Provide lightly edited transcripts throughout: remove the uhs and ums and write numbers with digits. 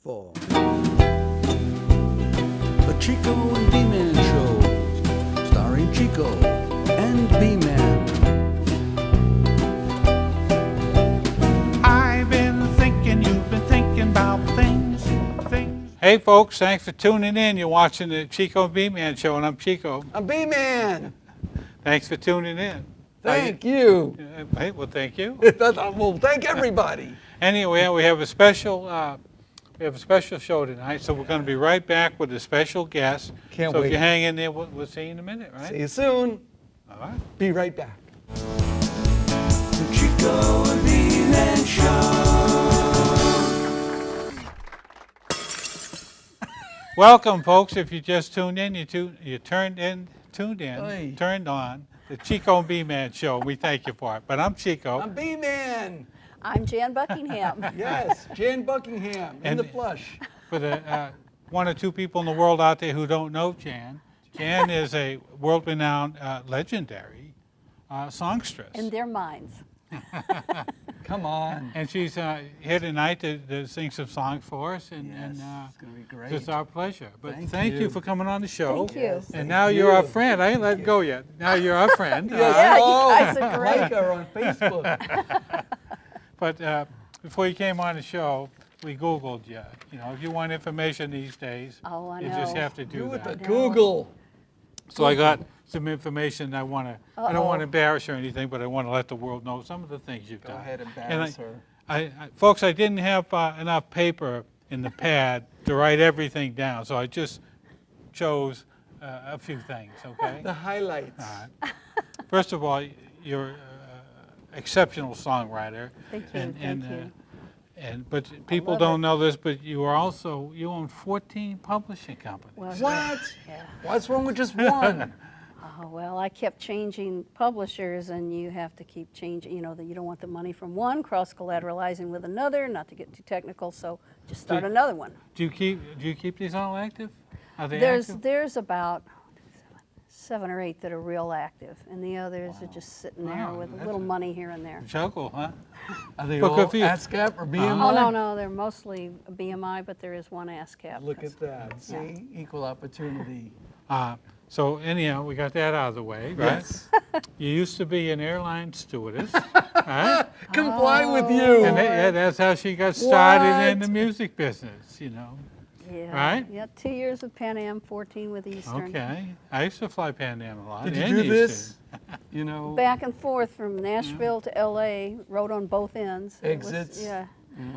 for the Chico and B-Man Show, starring Chico and B-Man. I've been thinking, you've been thinking about things. Hey folks, thanks for tuning in. You're watching the Chico and B-Man Show, and I'm Chico. I'm B-Man. Thanks for tuning in. Thank you. Hey, well, thank you. Well, thank everybody. Anyway, we have a special show tonight, so we're going to be right back with a special guest. Can't so wait. if you hang in there, we'll see you in a minute, right? See you soon. All right. Be right back. The Chico and B-Man Show. Welcome, folks. If you just tuned in, you turned on the Chico and B-Man Show. We thank you for it. But I'm Chico. I'm B-Man. I'm Jan Buckingham. Yes, Jan Buckingham in the flesh. For the one or two people in the world out there who don't know Jan is a world-renowned, legendary songstress. In their minds. Come on. And she's here tonight to sing some songs for us, and It's going to be great. it's our pleasher. But Thank thank you. you for coming on the show. Thank you. And now you're our friend. I ain't let go yet. Now you're our friend. Yeah, you guys are great. Like her on Facebook. But before you came on the show, we Googled you. You know, if you want information these days, Oh, I you know. just have to do Do it that. the Google. So I got some information I don't Uh-oh. want to embarrass you or anything, but I want to let the world know some of the things you've Go done. ahead and And embarrass her. folks, I didn't have enough paper in the pad to write everything down, so I just chose a few things, okay? The highlights. All right. First of all, you're an exceptional songwriter. Thank you, thank you. But people love don't know this, but you own 14 publishing companies. Well, What? Yeah. What's wrong with just one? Oh, well, I kept changing publishers, and you have to keep changing, you know, that you don't want the money from one, cross-collateralizing with another, not to get too technical, so just start another one. Do you keep these all active? Are they There's active? about 7 or 8 that are real active, and the others are just sitting there Wow, with a that's little a- money here and there. Juggle, huh? Are they But all good for you. ASCAP or BMI? Oh, no, they're mostly BMI, but there is one ASCAP. Look at that. See? Equal opportunity. So anyhow, we got that out of the way, right? Yes. You used to be an airline stewardess, right? Comply with you. And that's how she got started in What? the music business, you know. Yeah. Right? Yeah, 2 years with Pan Am, 14 with Eastern. Okay. I used to fly Pan Am a lot. Did you and do Eastern. this? You know, Back and forth from Nashville to LA, rode on both ends. It was- Exits? yeah.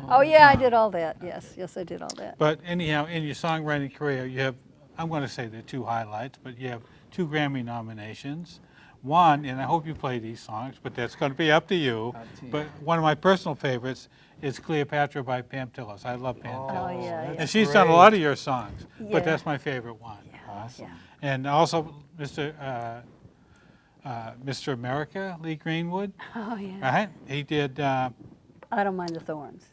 Oh, yeah, I did all that. Yes, I did all that. But anyhow, in your songwriting career, you have, I'm going to say there are 2 highlights, but you have 2 Grammy nominations. One, and I hope you play these songs, but that's going to be up to you. Up to you. But one of my personal favorites is Cleopatra by Pam Tillis. I love Pam Oh, Tillis. yeah, And yeah. she's done a lot of your songs, Yeah. but that's my favorite one. Awesome. Yeah. And also Mr. America, Lee Greenwood, Oh, yeah. right? He did, I don't mind the thorns.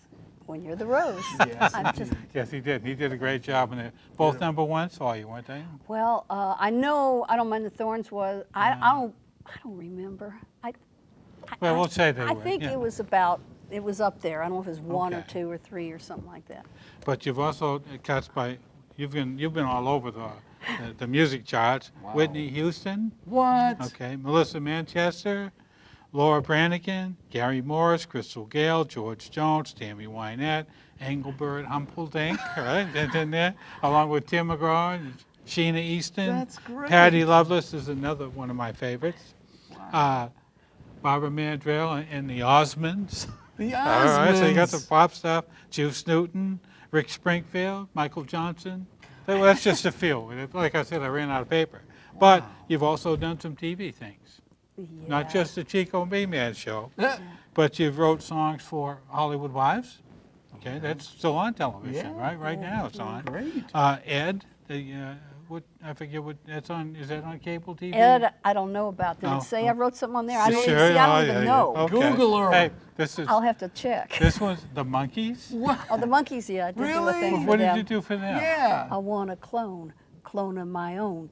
When you're the rose. Yes, I'm just, yes, he did. He did a great job. And they're both #1s for you, weren't they? well, I know I don't mind the thorns was, I don't remember. Well, we'll say they I were. think yeah. it was up there. I don't know if it was 1 or Okay. 2 or 3 or something like that. But you've also cuts by, you've been all over the music charts. Wow. Whitney Houston, What? okay, Melissa Manchester, Laura Branigan, Gary Morris, Crystal Gale, George Jones, Tammy Wynette, Engelbert Humperdinck, right? That's in there, along with Tim McGraw and Sheena Easton. That's great. Patty Loveless is another one of my favorites. Barbara Mandrell and the Osmonds. The All right, so you got the Osmonds. pop stuff. Juice Newton, Rick Springfield, Michael Johnson. Well, that's just a few. Like I said, I ran out of paper. But you've also done some TV things. Not Yeah. just the Chico and B-Man Show, but you've wrote songs for Hollywood Wives. Okay, that's still on television, Yeah. right? Right now it's on. Great. Ed, what I forget what that's on. Is that on cable TV? Ed, I don't know about. Did Oh, it say I wrote something on there? I don't, Sure, see, I oh, don't yeah, even yeah. know. Okay. Google her. Hey, this is I'll have to check. this one's the Monkees. Oh, the monkeys, yeah, I did do Really? a thing for What did them. you do for them? Yeah. I want a clone. clone of my own.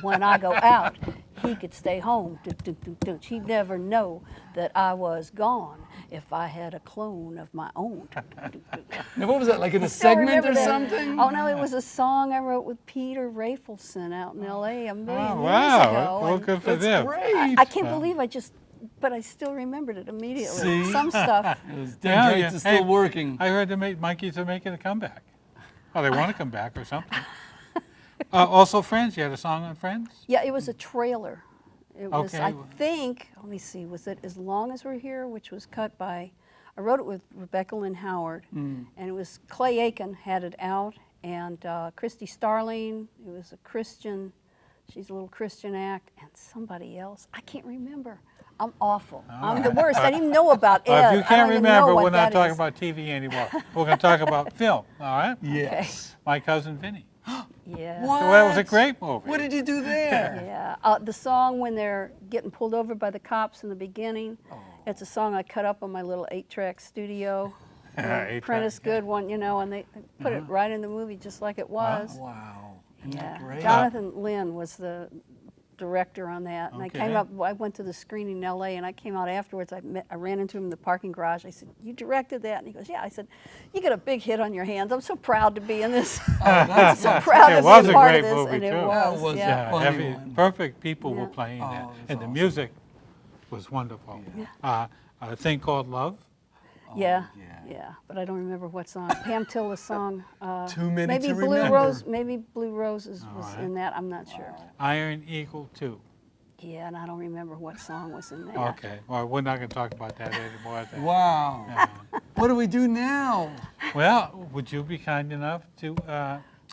When I go out, he could stay home. He'd never know that I was gone if I had a clone of my own. Now, what was that, like in a Still segment remember or that. something? Oh no, it was a song I wrote with Peter Rafelson out in L.A. a million Oh, years wow. ago. Well, and good for That's them. great. I can't believe but I still remembered it immediately. See? Some stuff. Those Yeah, dendrites yeah. are still Hey, working. I heard the monkeys are making a comeback. Oh, they want to come back or something. Also, Friends. You had a song on Friends? Yeah, it was a trailer. It was, Okay. I think, let me see, was it As Long As We're Here, which was cut by, I wrote it with Rebecca Lynn Howard, and it was Clay Aiken had it out, and Christy Starling, it was a Christian, she's a little Christian act, and somebody else, I can't remember. I'm awful. I'm the worst. I didn't even know about Ed. If you I can't don't even know remember, what we're not that talking is. about TV anymore. We're going to talk about film, all right? Yes. My Cousin Vinny. Yeah. What? Well, it was a great movie. What did you do there? Yeah, the song when they're getting pulled over by the cops in the beginning, it's a song I cut up on my little 8-track studio. Eight-track, Prentice Good one, and they put it right in the movie just like it was. Wow. Isn't Yeah, that great? Jonathan Lynn was the director on that, and Okay. I went to the screening in L.A. and I came out afterwards. I ran into him in the parking garage. I said, "You directed that?" And he goes, "Yeah." I said, "You got a big hit on your hands. I'm so proud to be in this. I'm so proud It to was be a a part great of this." movie, And it too. was, That was yeah. funny one. Perfect people were Yeah. playing Oh, that, it was and the awesome. music was wonderful. A Thing Called Love. Yeah, yeah. yeah, but I don't remember what song. Pam Tilla's song. Too many maybe to Blue remember. Rose. Maybe Blue Roses was right. in that. I'm not sure. Iron Eagle 2. Yeah, and I don't remember what song was in that. Okay, well, we're not going to talk about that anymore. I think. Wow. What do we do now? Well, would you be kind enough to,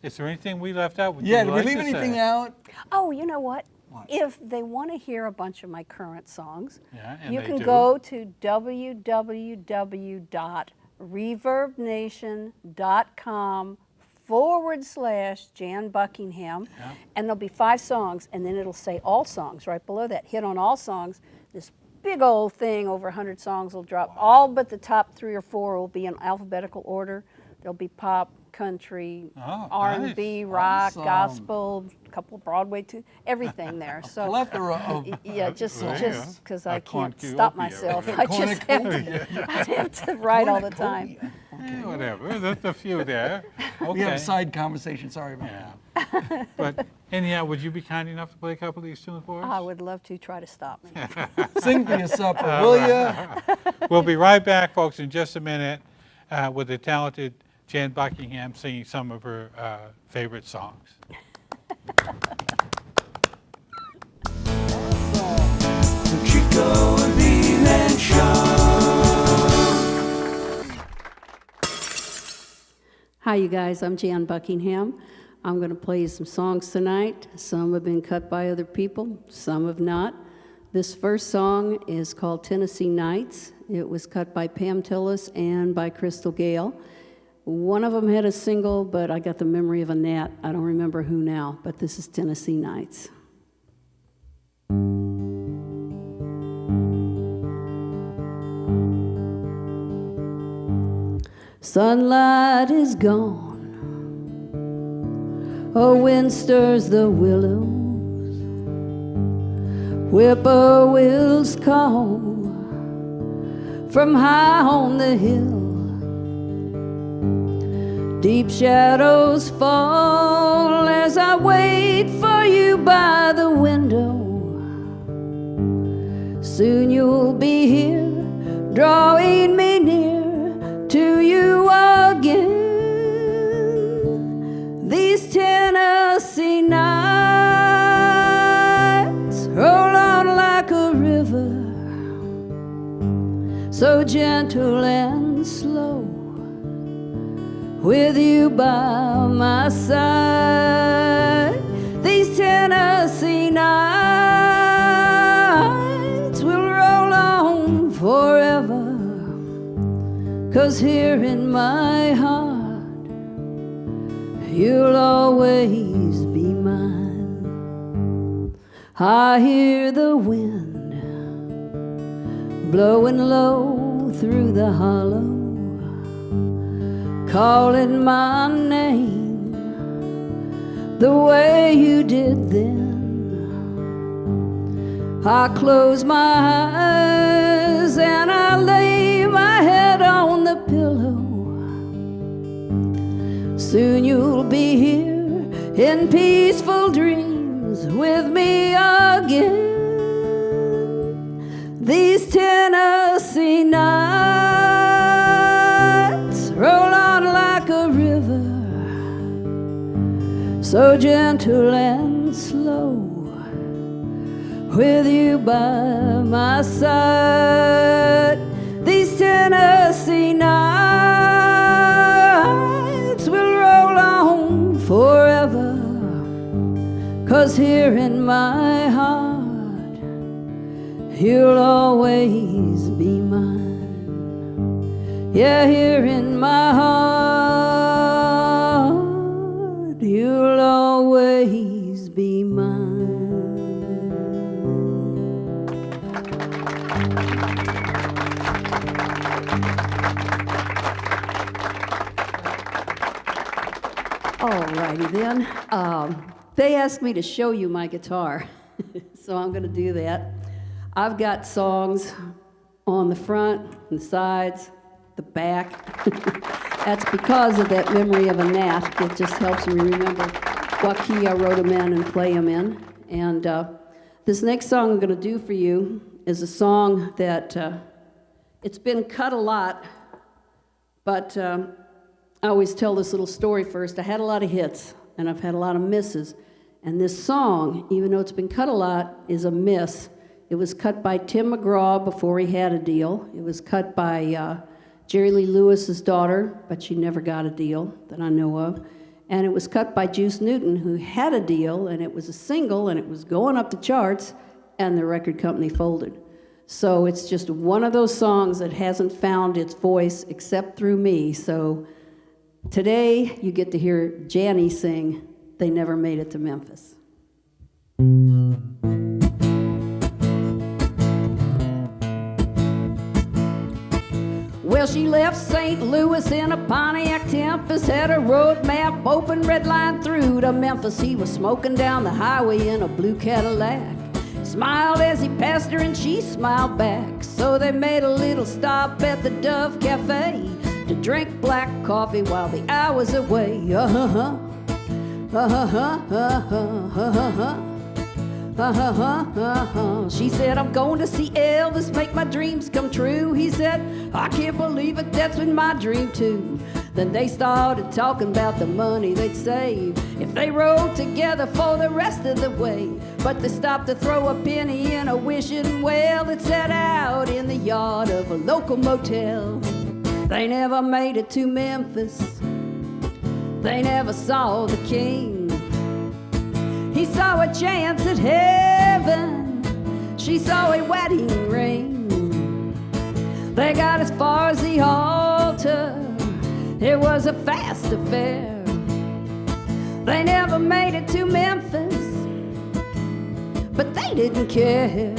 is there anything we left out? Would Yeah, you did we like leave to anything say? out? Oh, you know what? What? If they want to hear a bunch of my current songs, Yeah, and you they can do. go to www.reverbnation.com/Jan Buckingham, Yeah. and there'll be 5 songs, and then it'll say all songs right below that. Hit on all songs. This big old thing, over 100 songs, will drop. All but the top 3 or 4 will be in alphabetical order. There'll be pop, country, Oh, R&B, nice. rock, Awesome. gospel, a couple of Broadway, too, everything there. So Plethora of yeah, just There you go. because A I can't cornucopia stop of myself. it. I just have to write all the time. cornucopia. Eh, whatever, there's a few there. We have Okay. a side conversation. Sorry about that. Yeah. But anyhow, would you be kind enough to play a couple of these tunes for us? I would love to try to stop me. Sing for your supper, will ya? We'll be right back, folks, in just a minute with the talented Jan Buckingham singing some of her favorite songs. The Chico and B-Man Show. Hi, you guys. I'm Jan Buckingham. I'm going to play you some songs tonight. Some have been cut by other people, some have not. This first song is called Tennessee Nights. It was cut by Pam Tillis and by Crystal Gale. One of them had a single, but I got the memory of a gnat. I don't remember who now, but this is Tennessee Nights. Sunlight is gone, a wind stirs the willows, whippoorwills call from high on the hill. Deep shadows fall as I wait for you by the window. Soon you'll be here, drawing me near to you again. These Tennessee nights roll on like a river, so gentle and slow, with you by my side. These Tennessee nights will roll on forever, 'cause here in my heart you'll always be mine. I hear the wind blowing low through the hollow, calling my name, the way you did then. I close my eyes and I lay my head on the pillow. Soon you'll be here in peaceful dreams with me again. These Tennessee nights roll on like a river, so gentle and slow, with you by my side. These Tennessee nights will roll on forever, 'cause here in my heart you'll always be mine. Yeah, here in my heart you'll always be mine. Alrighty then. They asked me to show you my guitar, so I'm going to do that. I've got songs on the front, the sides, the back. That's because of that memory of a gnat. It just helps me remember what key I wrote them in and play them in. And this next song I'm going to do for you is a song that it's been cut a lot, but I always tell this little story first. I had a lot of hits, and I've had a lot of misses. And this song, even though it's been cut a lot, is a miss. It was cut by Tim McGraw before he had a deal. It was cut by Jerry Lee Lewis's daughter, but she never got a deal that I know of. And it was cut by Juice Newton, who had a deal, and it was a single, and it was going up the charts, and the record company folded. So it's just one of those songs that hasn't found its voice except through me. So today you get to hear Janny sing "They Never Made It to Memphis." Well, she left St. Louis in a Pontiac Tempest, had a road map open, red line through to Memphis. He was smoking down the highway in a blue Cadillac. Smiled as he passed her and she smiled back. So they made a little stop at the Dove Cafe to drink black coffee while the hours away. She said, I'm going to see Elvis, make my dreams come true. He said, I can't believe it, that's been my dream too. Then they started talking about the money they'd save if they rode together for the rest of the way. But they stopped to throw a penny in a wishing well that sat out in the yard of a local motel. They never made it to Memphis, they never saw the king. He saw a chance at heaven, she saw a wedding ring. They got as far as the altar, it was a fast affair. They never made it to Memphis, but they didn't care.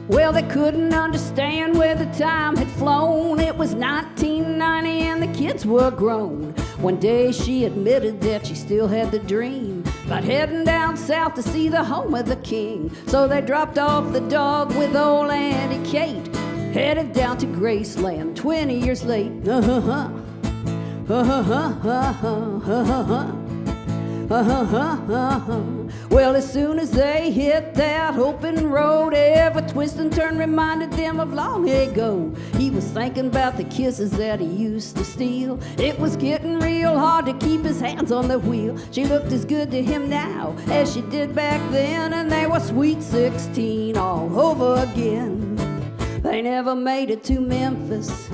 Well, they couldn't understand where the time had flown. It was 1990 and the kids were grown. One day she admitted that she still had the dream about heading down south to see the home of the king. So they dropped off the dog with old Auntie Kate, headed down to Graceland 20 years late. Well, as soon as they hit that open road, every twist and turn reminded them of long ago. He was thinking about the kisses that he used to steal. It was getting real hard to keep his hands on the wheel. She looked as good to him now as she did back then, and they were sweet 16 all over again. They never made it to Memphis,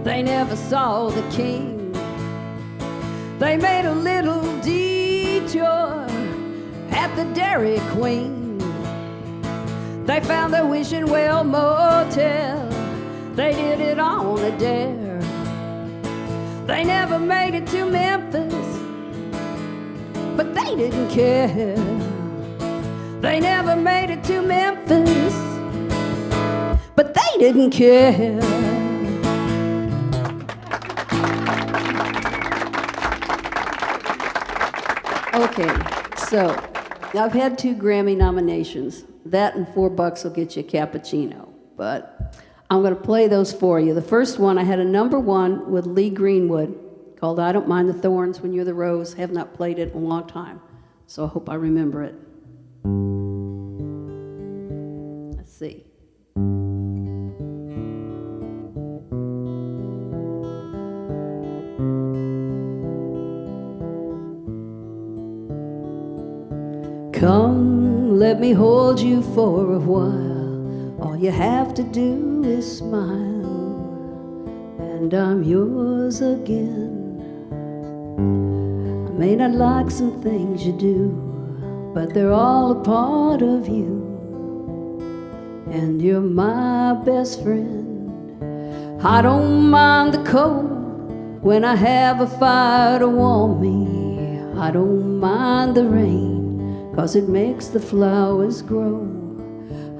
they never saw the king. They made a little detour at the Dairy Queen. They found the Wishing Well Motel, they did it on a dare. They never made it to Memphis, but they didn't care. They never made it to Memphis, but they didn't care. Okay, so I've had 2 Grammy nominations. That and $4 will get you a cappuccino, but I'm going to play those for you. The first one, I had a #1 with Lee Greenwood called I Don't Mind the Thorns When You're the Rose. Have not played it in a long time, so I hope I remember it. Let's see. Come, let me hold you for a while. All you have to do is smile, and I'm yours again. I may not like some things you do, but they're all a part of you, and you're my best friend. I don't mind the cold when I have a fire to warm me. I don't mind the rain, 'cause it makes the flowers grow.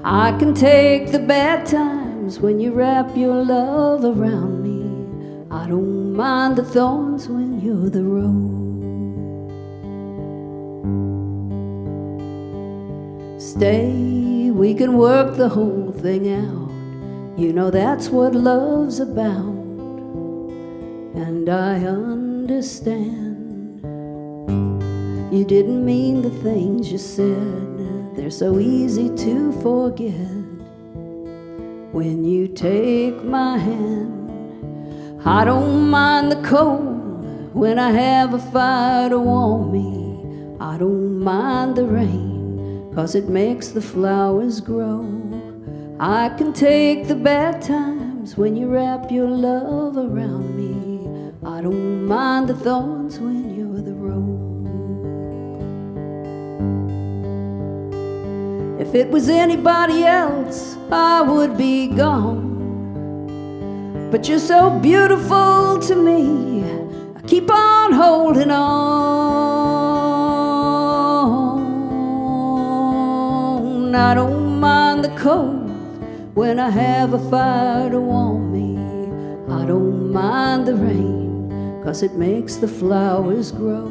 I can take the bad times when you wrap your love around me. I don't mind the thorns when you're the rose. Stay, we can work the whole thing out. You know that's what love's about, and I understand. You didn't mean the things you said, they're so easy to forget. When you take my hand, I don't mind the cold when I have a fire to warm me. I don't mind the rain, 'cause it makes the flowers grow. I can take the bad times when you wrap your love around me. I don't mind the thorns when you're the rose. If it was anybody else, I would be gone. But you're so beautiful to me, I keep on holding on. I don't mind the cold when I have a fire to warm me. I don't mind the rain, 'cause it makes the flowers grow.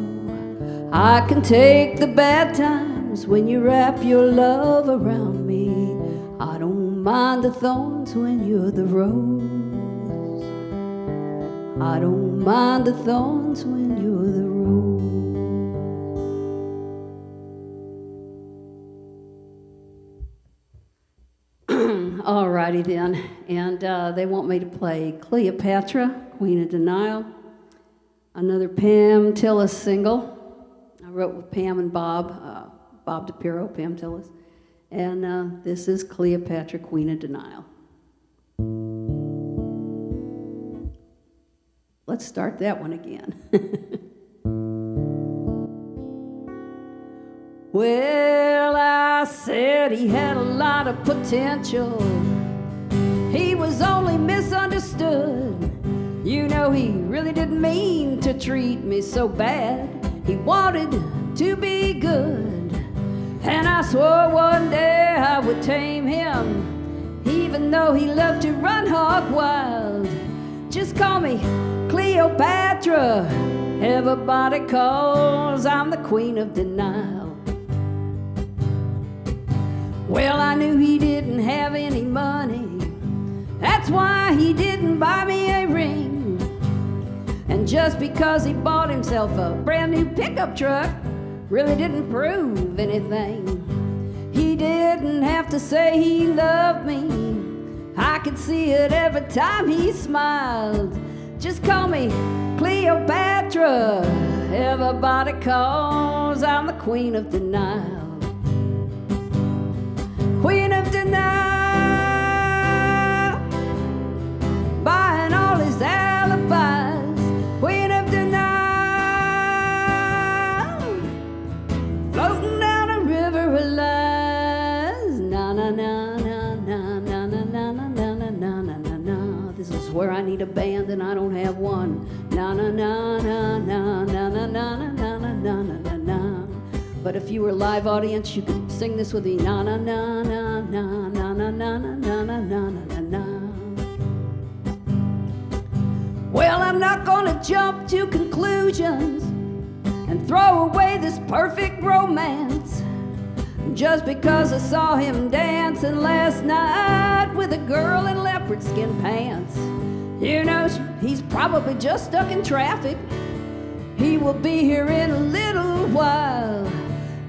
I can take the bad times when you wrap your love around me. I don't mind the thorns when you're the rose. I don't mind the thorns when you're the rose. All righty then, and they want me to play Cleopatra, Queen of Denial, another Pam Tillis single. I wrote with Pam and Bob DePiro, Pam Tillis, and this is Cleopatra, Queen of Denial. Let's start that one again. Well, I said he had a lot of potential. He was only misunderstood. You know, he really didn't mean to treat me so bad. He wanted to be good. And I swore one day I would tame him, even though he loved to run hog wild. Just call me Cleopatra. Everybody calls I'm the Queen of Denial. Well, I knew he didn't have any money. That's why he didn't buy me a ring. And just because he bought himself a brand new pickup truck really didn't prove anything. He didn't have to say he loved me. I could see it every time he smiled. Just call me Cleopatra. Everybody calls I'm the Queen of Denial. Queen of Denial, buying all his alibis. Queen of Denial, floating down a river of lies. Na na na na na na na na na na na na na na. This is where I need a band and I don't have one. Na na na na na na na na na na na na na. But if you were a live audience, you could sing this with me. Na na na na na na na na na na na na na na. Well, I'm not gonna jump to conclusions and throw away this perfect romance just because I saw him dancing last night with a girl in leopard skin pants. You know, he's probably just stuck in traffic. He will be here in a little while.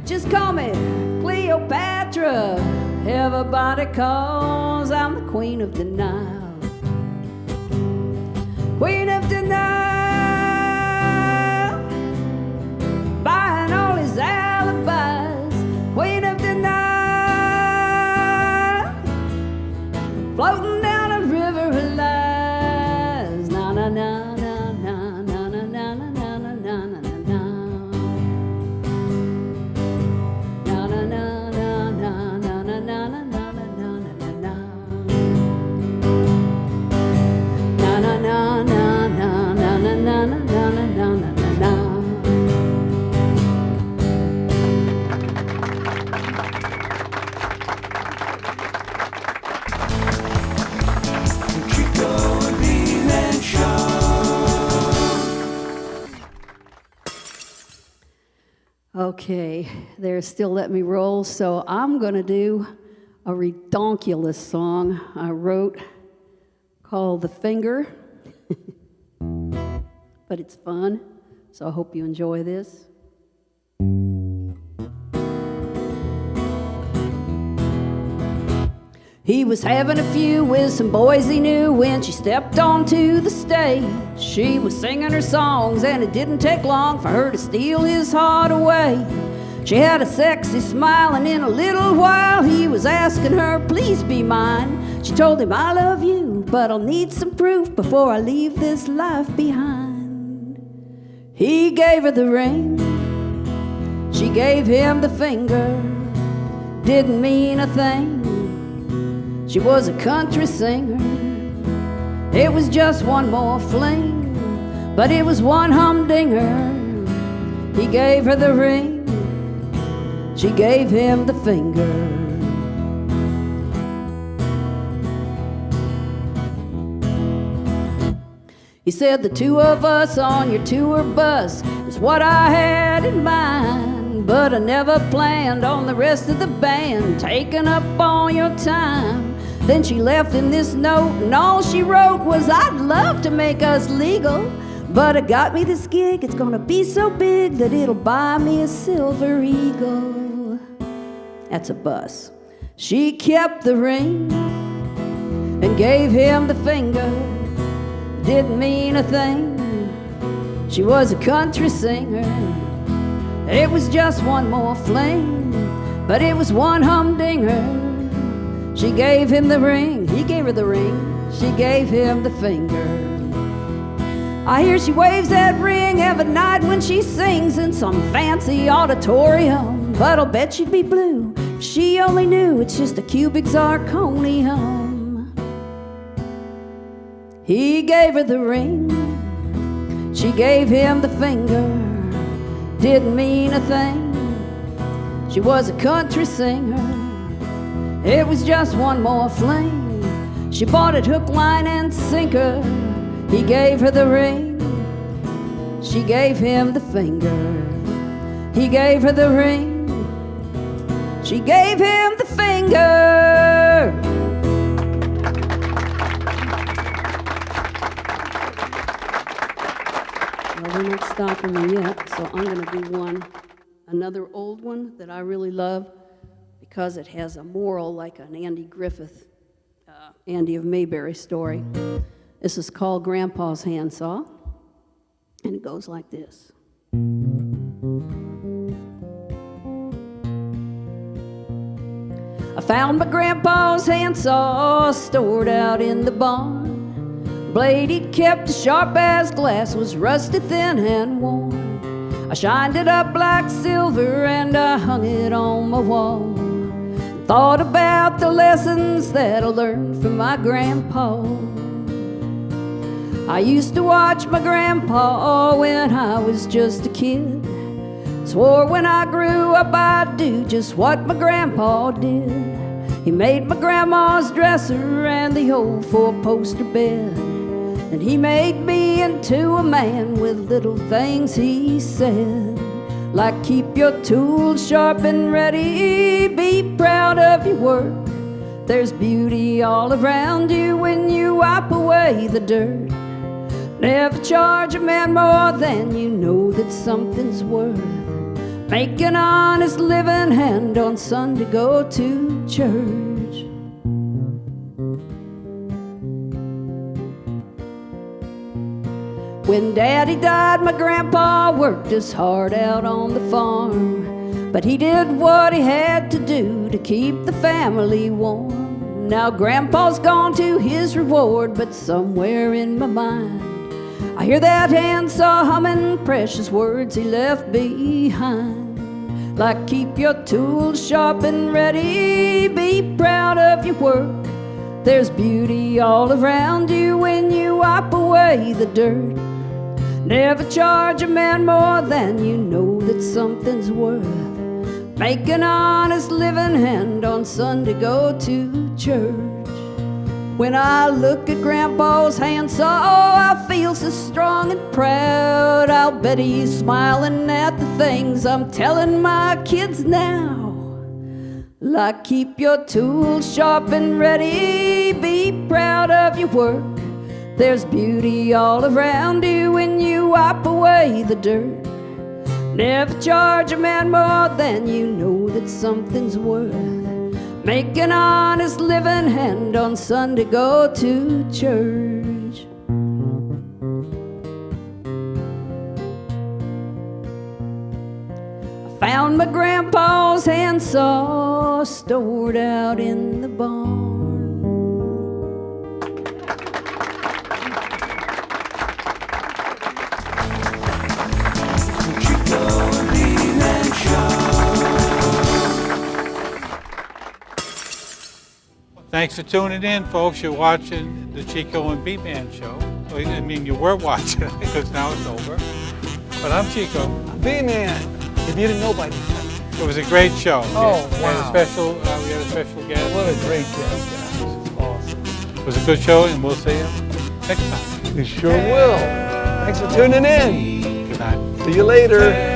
Just call me Cleopatra. Everybody calls I'm the queen of denial. Queen of denial, buying all his alibis. Queen of denial, floating down a river of lies. Na na na na na na na na na na na na na na. Na na na na na na na na na na na na na. Na na na na na na na na na na na na na. Chico and B-Man Show. Okay, they're still letting me roll, so I'm gonna do a redonkulous song I wrote called The Finger. But it's fun, so I hope you enjoy this. He was having a few with some boys he knew when she stepped onto the stage. She was singing her songs and it didn't take long for her to steal his heart away. She had a sexy smile and in a little while he was asking her, please be mine. She told him, I love you, but I'll need some proof before I leave this life behind. He gave her the ring, she gave him the finger. Didn't mean a thing, she was a country singer. It was just one more fling, but it was one humdinger. He gave her the ring, she gave him the finger. He said the two of us on your tour bus is what I had in mind, but I never planned on the rest of the band taking up all your time. Then she left him this note, and all she wrote was, I'd love to make us legal, but it got me this gig. It's gonna be so big that it'll buy me a silver eagle. That's a bus. She kept the ring and gave him the finger. Didn't mean a thing, she was a country singer. It was just one more fling, but it was one humdinger. She gave him the ring, he gave her the ring, she gave him the finger. I hear she waves that ring every night when she sings in some fancy auditorium, but I'll bet she'd be blue if she only knew it's just a cubic zirconium. He gave her the ring, she gave him the finger. Didn't mean a thing, she was a country singer. It was just one more fling, she bought it hook, line, and sinker. He gave her the ring, she gave him the finger. He gave her the ring, she gave him the finger. Well, they're not stopping me yet, so I'm going to do another old one that I really love because it has a moral like an Andy Griffith, Andy of Mayberry story. This is called Grandpa's Handsaw, and it goes like this. I found my grandpa's handsaw stored out in the barn. Blade he kept as sharp as glass, was rusty, thin, and worn. I shined it up like silver and I hung it on my wall. Thought about the lessons that I learned from my grandpa. I used to watch my grandpa when I was just a kid. Swore when I grew up I'd do just what my grandpa did. He made my grandma's dresser and the old four-poster bed. And he made me into a man with little things he said. Like keep your tools sharp and ready, be proud of your work. There's beauty all around you when you wipe away the dirt. Never charge a man more than you know that something's worth. Make an honest living and on Sunday go to church. When Daddy died, my grandpa worked his heart out on the farm. But he did what he had to do to keep the family warm. Now Grandpa's gone to his reward, but somewhere in my mind I hear that handsaw humming precious words he left behind. Like keep your tools sharp and ready, be proud of your work. There's beauty all around you when you wipe away the dirt. Never charge a man more than you know that something's worth. Make an honest living and on Sunday go to church. When I look at Grandpa's handsaw, I feel so strong and proud. I'll bet he's smiling at the things I'm telling my kids now. Like keep your tools sharp and ready, be proud of your work. There's beauty all around you when you wipe away the dirt. Never charge a man more than you know that something's worth. Make an honest living and on Sunday go to church. I found my grandpa's handsaw stored out in the barn. Thanks for tuning in, folks. You're watching the Chico and B-Man show. I mean, you were watching it because now it's over. But I'm Chico. B-Man, if you didn't know by this time. It was a great show. Oh, We had a special guest. What a great guest. This is awesome. It was a good show, and we'll see you next time. We sure will. Thanks for tuning in. Good night. See you later.